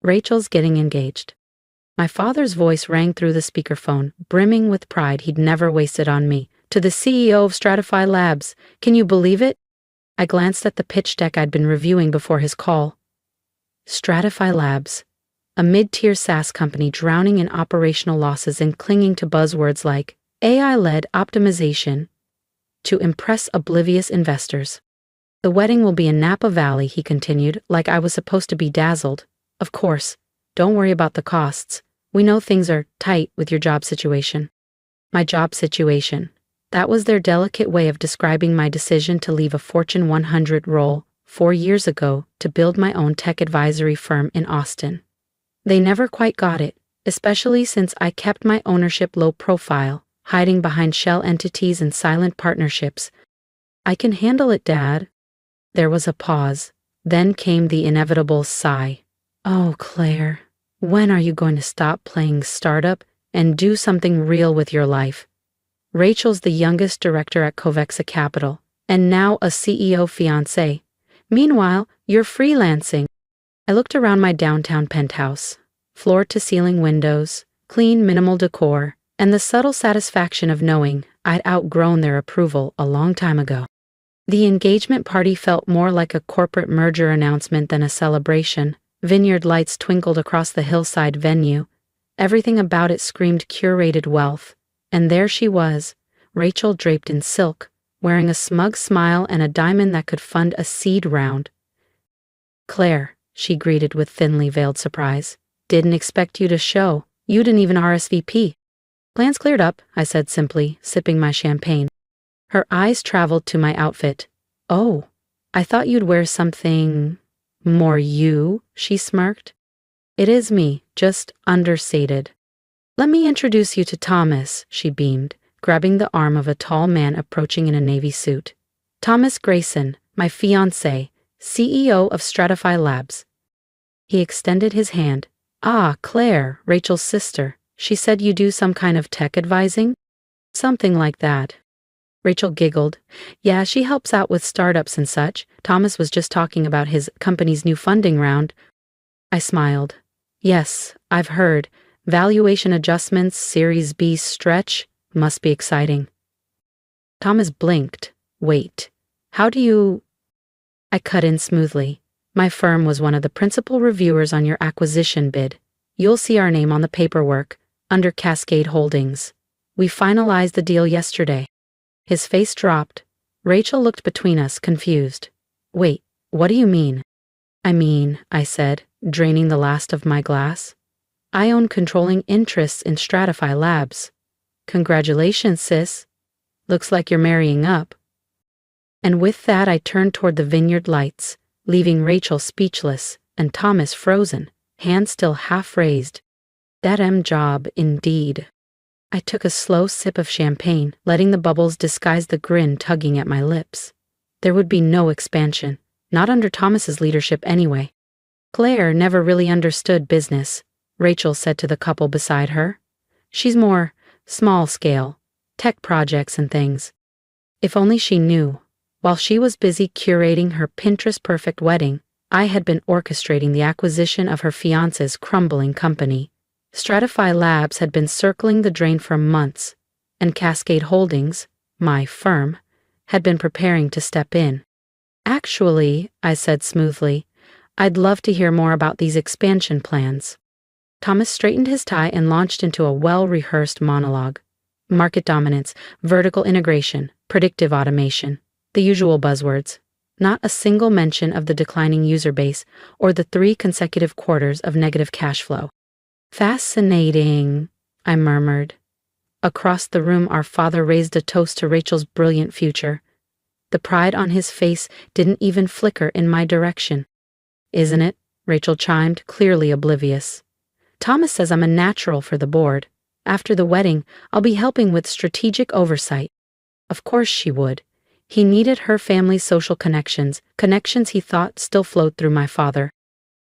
Rachel's getting engaged. My father's voice rang through the speakerphone, brimming with pride he'd never wasted on me. To the CEO of Stratify Labs. Can you believe it? I glanced at the pitch deck I'd been reviewing before his call. Stratify Labs, a mid-tier SaaS company drowning in operational losses and clinging to buzzwords like AI-led optimization to impress oblivious investors. The wedding will be in Napa Valley, he continued, like I was supposed to be dazzled. Of course, don't worry about the costs. We know things are tight with your job situation. My job situation. That was their delicate way of describing my decision to leave a Fortune 100 role 4 years ago to build my own tech advisory firm in Austin. They never quite got it, especially since I kept my ownership low profile, hiding behind shell entities and silent partnerships. I can handle it, Dad. There was a pause. Then came the inevitable sigh. Oh, Claire, when are you going to stop playing startup and do something real with your life? Rachel's the youngest director at Covexa Capital, and now a CEO fiancé. Meanwhile, you're freelancing. I looked around my downtown penthouse. Floor-to-ceiling windows, clean minimal decor, and the subtle satisfaction of knowing I'd outgrown their approval a long time ago. The engagement party felt more like a corporate merger announcement than a celebration. Vineyard lights twinkled across the hillside venue. Everything about it screamed curated wealth. And there she was, Rachel draped in silk, wearing a smug smile and a diamond that could fund a seed round. Claire, she greeted with thinly veiled surprise. Didn't expect you to show. You didn't even RSVP. Plans cleared up, I said simply, sipping my champagne. Her eyes traveled to my outfit. Oh, I thought you'd wear something more you, she smirked. It is me, just understated. Let me introduce you to Thomas, she beamed, grabbing the arm of a tall man approaching in a navy suit. Thomas Grayson, my fiancé, CEO of Stratify Labs. He extended his hand. Ah, Claire, Rachel's sister. She said you do some kind of tech advising? Something like that. Rachel giggled. Yeah, she helps out with startups and such. Thomas was just talking about his company's new funding round. I smiled. Yes, I've heard. Valuation adjustments, Series B stretch, must be exciting. Thomas blinked. Wait, how do you... I cut in smoothly. My firm was one of the principal reviewers on your acquisition bid. You'll see our name on the paperwork, under Cascade Holdings. We finalized the deal yesterday. His face dropped. Rachel looked between us, confused. Wait, what do you mean? I said, draining the last of my glass. I own controlling interests in Stratify Labs. Congratulations, sis. Looks like you're marrying up. And with that I turned toward the vineyard lights, leaving Rachel speechless and Thomas frozen, hands still half raised. That job, indeed. I took a slow sip of champagne, letting the bubbles disguise the grin tugging at my lips. There would be no expansion, not under Thomas's leadership anyway. Claire never really understood business, Rachel said to the couple beside her. She's more small-scale, tech projects and things. If only she knew. While she was busy curating her Pinterest-perfect wedding, I had been orchestrating the acquisition of her fiancé's crumbling company. Stratify Labs had been circling the drain for months, and Cascade Holdings, my firm, had been preparing to step in. Actually, I said smoothly, I'd love to hear more about these expansion plans. Thomas straightened his tie and launched into a well-rehearsed monologue. Market dominance, vertical integration, predictive automation, the usual buzzwords. Not a single mention of the declining user base or the 3 consecutive quarters of negative cash flow. Fascinating, I murmured. Across the room, our father raised a toast to Rachel's brilliant future. The pride on his face didn't even flicker in my direction. Isn't it? Rachel chimed, clearly oblivious. Thomas says I'm a natural for the board. After the wedding, I'll be helping with strategic oversight. Of course she would. He needed her family's social connections he thought still flowed through my father.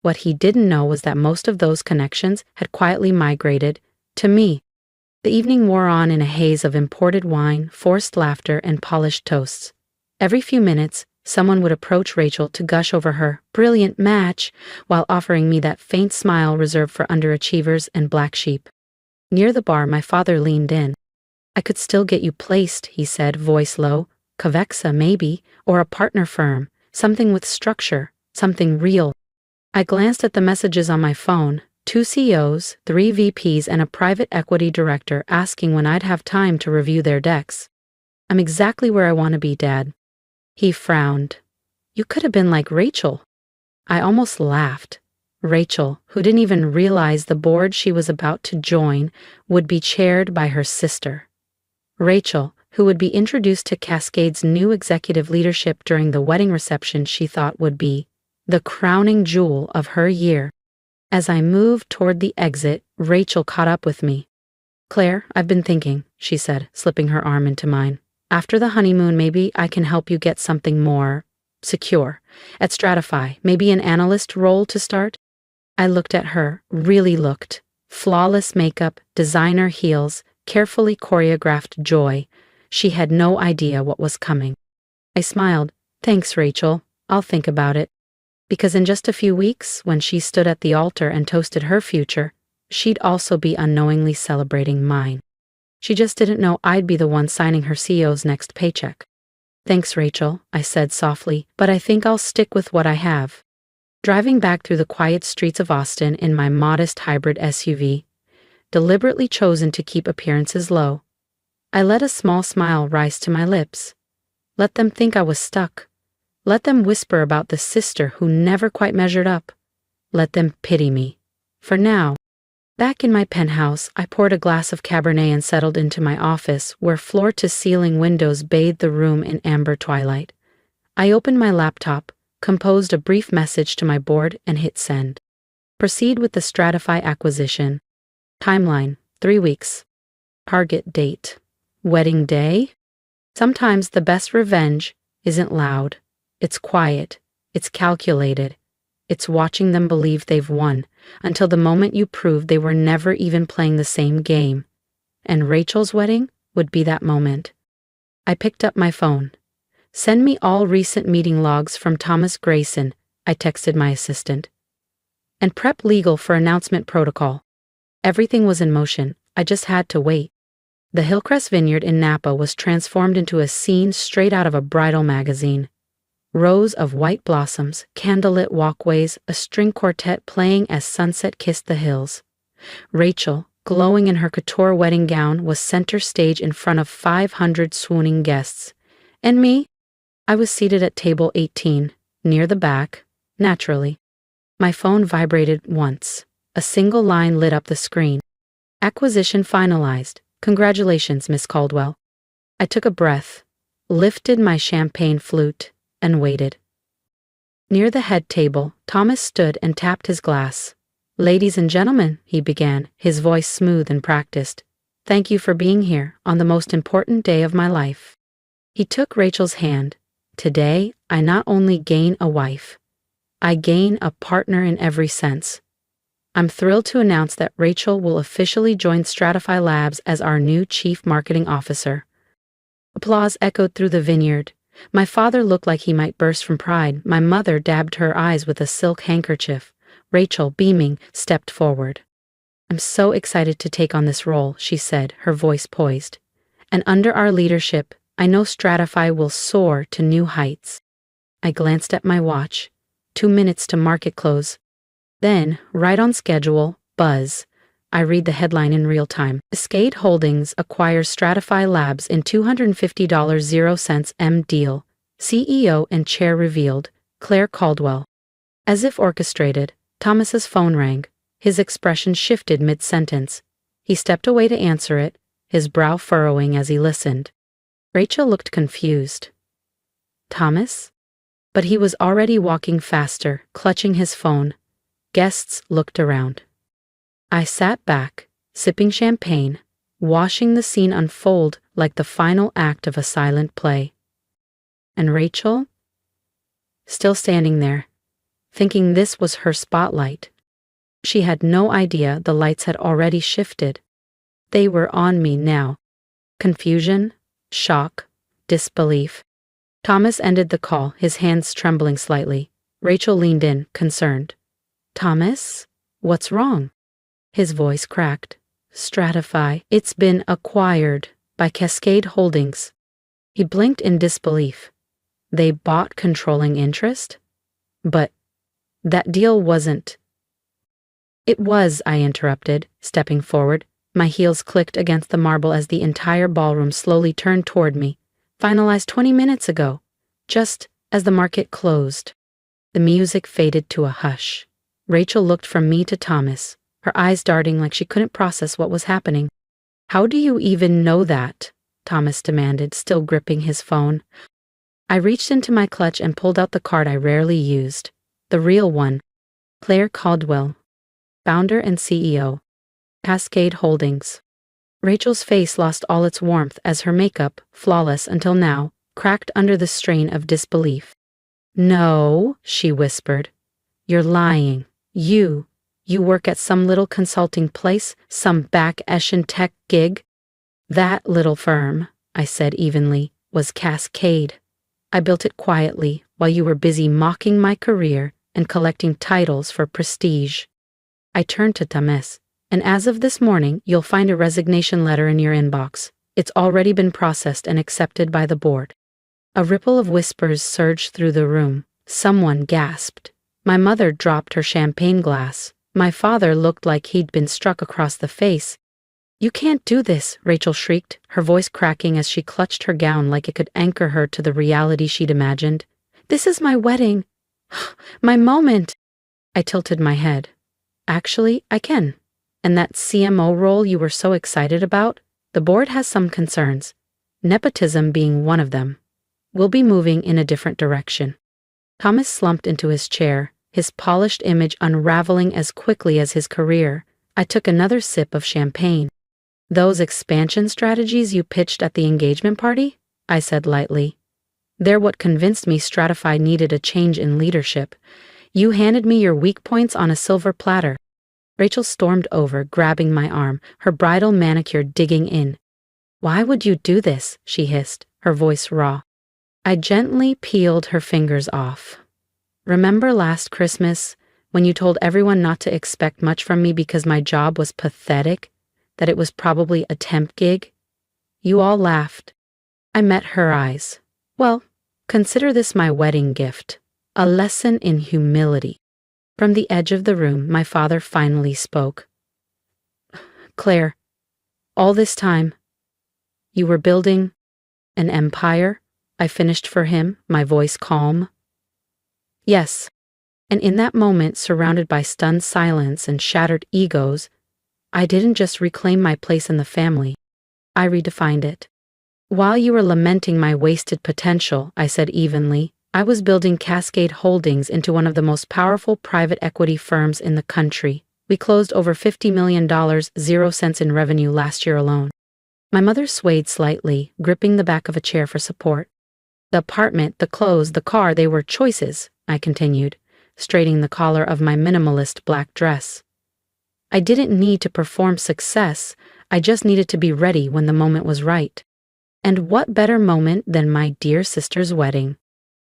What he didn't know was that most of those connections had quietly migrated to me. The evening wore on in a haze of imported wine, forced laughter, and polished toasts. Every few minutes, someone would approach Rachel to gush over her brilliant match while offering me that faint smile reserved for underachievers and black sheep. Near the bar, my father leaned in. "I could still get you placed," he said, voice low. "Covexa, maybe, or a partner firm, something with structure, something real." I glanced at the messages on my phone, 2 CEOs, 3 VPs, and a private equity director asking when I'd have time to review their decks. "I'm exactly where I want to be, Dad." He frowned. "You could have been like Rachel." I almost laughed. Rachel, who didn't even realize the board she was about to join would be chaired by her sister. Rachel, who would be introduced to Cascade's new executive leadership during the wedding reception she thought would be the crowning jewel of her year. As I moved toward the exit, Rachel caught up with me. "Claire, I've been thinking," she said, slipping her arm into mine. "After the honeymoon, maybe I can help you get something more secure. At Stratify, maybe an analyst role to start?" I looked at her, really looked. Flawless makeup, designer heels, carefully choreographed joy. She had no idea what was coming. I smiled. "Thanks, Rachel. I'll think about it." Because in just a few weeks, when she stood at the altar and toasted her future, she'd also be unknowingly celebrating mine. She just didn't know I'd be the one signing her CEO's next paycheck. "Thanks, Rachel," I said softly, "but I think I'll stick with what I have." Driving back through the quiet streets of Austin in my modest hybrid SUV, deliberately chosen to keep appearances low, I let a small smile rise to my lips. Let them think I was stuck. Let them whisper about the sister who never quite measured up. Let them pity me. For now. Back in my penthouse, I poured a glass of Cabernet and settled into my office, where floor-to-ceiling windows bathed the room in amber twilight. I opened my laptop, composed a brief message to my board, and hit send. Proceed with the Stratify acquisition. Timeline, 3 weeks. Target date. Wedding day? Sometimes the best revenge isn't loud. It's quiet. It's calculated. It's watching them believe they've won, until the moment you prove they were never even playing the same game. And Rachel's wedding would be that moment. I picked up my phone. "Send me all recent meeting logs from Thomas Grayson," I texted my assistant. "And prep legal for announcement protocol." Everything was in motion. I just had to wait. The Hillcrest Vineyard in Napa was transformed into a scene straight out of a bridal magazine. Rows of white blossoms, candlelit walkways, a string quartet playing as sunset kissed the hills. Rachel, glowing in her couture wedding gown, was center stage in front of 500 swooning guests. And me? I was seated at table 18, near the back, naturally. My phone vibrated once. A single line lit up the screen. "Acquisition finalized. Congratulations, Miss Caldwell." I took a breath, lifted my champagne flute, and waited. Near the head table, Thomas stood and tapped his glass. "Ladies and gentlemen," he began, his voice smooth and practiced, "thank you for being here on the most important day of my life." He took Rachel's hand. "Today, I not only gain a wife, I gain a partner in every sense. I'm thrilled to announce that Rachel will officially join Stratify Labs as our new Chief Marketing Officer." Applause echoed through the vineyard. My father looked like he might burst from pride. My mother dabbed her eyes with a silk handkerchief. Rachel, beaming, stepped forward. "I'm so excited to take on this role," she said, her voice poised. "And under our leadership, I know Stratify will soar to new heights." I glanced at my watch. 2 minutes to market close. Then, right on schedule, buzz. I read the headline in real time. Cascade Holdings acquires Stratify Labs in $250 M deal. CEO and chair revealed, Claire Caldwell. As if orchestrated, Thomas's phone rang. His expression shifted mid-sentence. He stepped away to answer it, his brow furrowing as he listened. Rachel looked confused. "Thomas?" But he was already walking faster, clutching his phone. Guests looked around. I sat back, sipping champagne, watching the scene unfold like the final act of a silent play. And Rachel? Still standing there, thinking this was her spotlight. She had no idea the lights had already shifted. They were on me now. Confusion, shock, disbelief. Thomas ended the call, his hands trembling slightly. Rachel leaned in, concerned. Thomas? What's wrong? His voice cracked. Stratify. It's been acquired by Cascade Holdings. He blinked in disbelief. They bought controlling interest? But that deal wasn't. It was, I interrupted, stepping forward. My heels clicked against the marble as the entire ballroom slowly turned toward me. Finalized 20 minutes ago, just as the market closed. The music faded to a hush. Rachel looked from me to Thomas, her eyes darting like she couldn't process what was happening. How do you even know that? Thomas demanded, still gripping his phone. I reached into my clutch and pulled out the card I rarely used. The real one. Claire Caldwell, founder and CEO. Cascade Holdings. Rachel's face lost all its warmth as her makeup, flawless until now, cracked under the strain of disbelief. No, she whispered. You're lying. You work at some little consulting place, some back-eshin tech gig? That little firm, I said evenly, was Cascade. I built it quietly while you were busy mocking my career and collecting titles for prestige. I turned to Thomas. And as of this morning, you'll find a resignation letter in your inbox. It's already been processed and accepted by the board. A ripple of whispers surged through the room. Someone gasped. My mother dropped her champagne glass. My father looked like he'd been struck across the face. You can't do this, Rachel shrieked, her voice cracking as she clutched her gown like it could anchor her to the reality she'd imagined. This is my wedding. My moment. I tilted my head. Actually, I can. And that CMO role you were so excited about? The board has some concerns, nepotism being one of them. We'll be moving in a different direction. Thomas slumped into his chair, his polished image unraveling as quickly as his career. I took another sip of champagne. Those expansion strategies you pitched at the engagement party? I said lightly. They're what convinced me Stratify needed a change in leadership. You handed me your weak points on a silver platter. Rachel stormed over, grabbing my arm, her bridal manicure digging in. Why would you do this? She hissed, her voice raw. I gently peeled her fingers off. Remember last Christmas, when you told everyone not to expect much from me because my job was pathetic, that it was probably a temp gig? You all laughed. I met her eyes. Well, consider this my wedding gift, a lesson in humility. From the edge of the room, my father finally spoke. Claire, all this time, you were building an empire? I finished for him, my voice calm. Yes, and in that moment, surrounded by stunned silence and shattered egos, I didn't just reclaim my place in the family, I redefined it. While you were lamenting my wasted potential, I said evenly, I was building Cascade Holdings into one of the most powerful private equity firms in the country. We closed over $50 million, 0 cents in revenue last year alone. My mother swayed slightly, gripping the back of a chair for support. The apartment, the clothes, the car, they were choices, I continued, straightening the collar of my minimalist black dress. I didn't need to perform success, I just needed to be ready when the moment was right. And what better moment than my dear sister's wedding?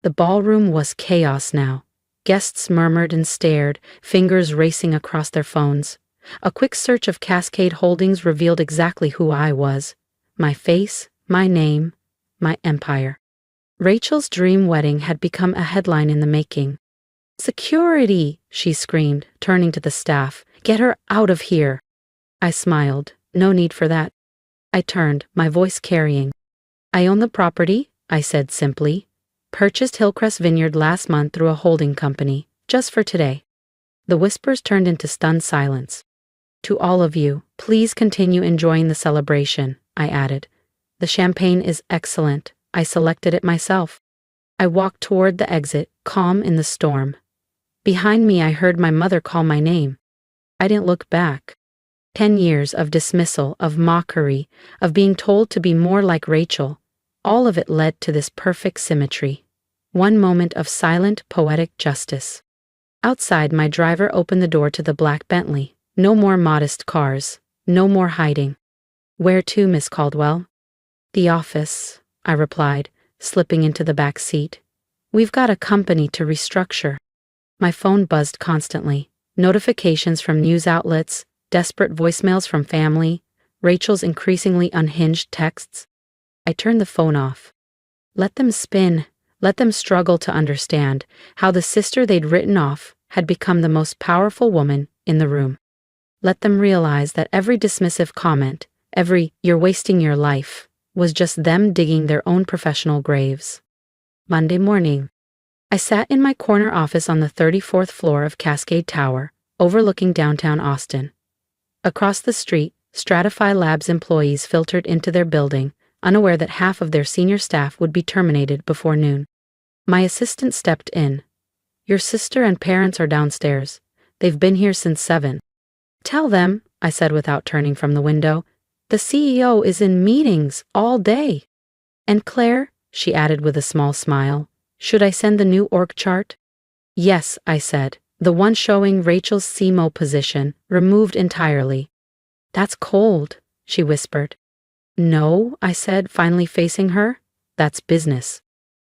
The ballroom was chaos now. Guests murmured and stared, fingers racing across their phones. A quick search of Cascade Holdings revealed exactly who I was. My face, my name, my empire. Rachel's dream wedding had become a headline in the making. Security, she screamed, turning to the staff. Get her out of here. I smiled. No need for that. I turned, my voice carrying. I own the property, I said simply. Purchased Hillcrest Vineyard last month through a holding company, just for today. The whispers turned into stunned silence. To all of you, please continue enjoying the celebration, I added. The champagne is excellent. I selected it myself. I walked toward the exit, calm in the storm. Behind me, I heard my mother call my name. I didn't look back. 10 years of dismissal, of mockery, of being told to be more like Rachel. All of it led to this perfect symmetry. One moment of silent, poetic justice. Outside, my driver opened the door to the black Bentley. No more modest cars. No more hiding. Where to, Miss Caldwell? The office, I replied, slipping into the back seat. We've got a company to restructure. My phone buzzed constantly. Notifications from news outlets, desperate voicemails from family, Rachel's increasingly unhinged texts. I turned the phone off. Let them spin. Let them struggle to understand how the sister they'd written off had become the most powerful woman in the room. Let them realize that every dismissive comment, every "you're wasting your life," was just them digging their own professional graves. Monday morning. I sat in my corner office on the 34th floor of Cascade Tower, overlooking downtown Austin. Across the street, Stratify Labs employees filtered into their building, unaware that half of their senior staff would be terminated before noon. My assistant stepped in. "Your sister and parents are downstairs. They've been here since 7. "Tell them," I said without turning from the window, "the CEO is in meetings all day." "And Claire," she added with a small smile, "should I send the new org chart?" "Yes," I said, "the one showing Rachel's CMO position removed entirely." "That's cold," she whispered. "No," I said, finally facing her. "That's business."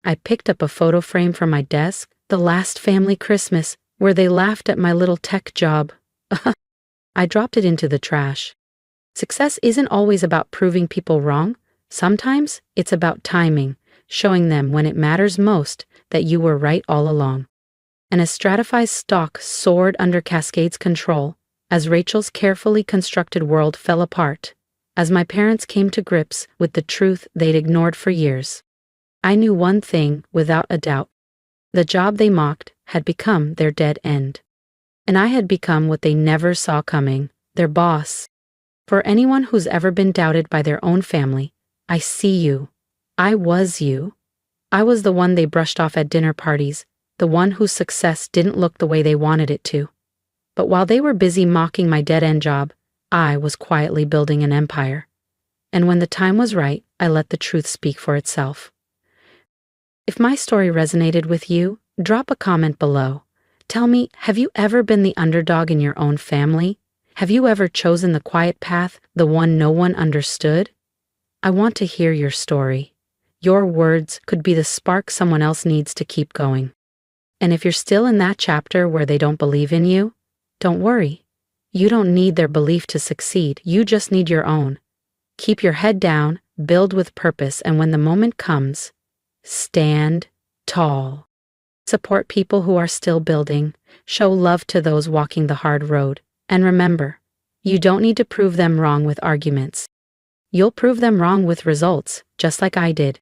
I picked up a photo frame from my desk, the last family Christmas, where they laughed at my little tech job. I dropped it into the trash. Success isn't always about proving people wrong. Sometimes it's about timing, showing them when it matters most that you were right all along. And as Stratify's stock soared under Cascade's control, as Rachel's carefully constructed world fell apart, as my parents came to grips with the truth they'd ignored for years, I knew one thing without a doubt. The job they mocked had become their dead end. And I had become what they never saw coming, their boss. For anyone who's ever been doubted by their own family, I see you. I was you. I was the one they brushed off at dinner parties, the one whose success didn't look the way they wanted it to. But while they were busy mocking my dead-end job, I was quietly building an empire. And when the time was right, I let the truth speak for itself. If my story resonated with you, drop a comment below. Tell me, have you ever been the underdog in your own family? Have you ever chosen the quiet path, the one no one understood? I want to hear your story. Your words could be the spark someone else needs to keep going. And if you're still in that chapter where they don't believe in you, don't worry. You don't need their belief to succeed, you just need your own. Keep your head down, build with purpose, and when the moment comes, stand tall. Support people who are still building, show love to those walking the hard road, and remember, you don't need to prove them wrong with arguments. You'll prove them wrong with results, just like I did.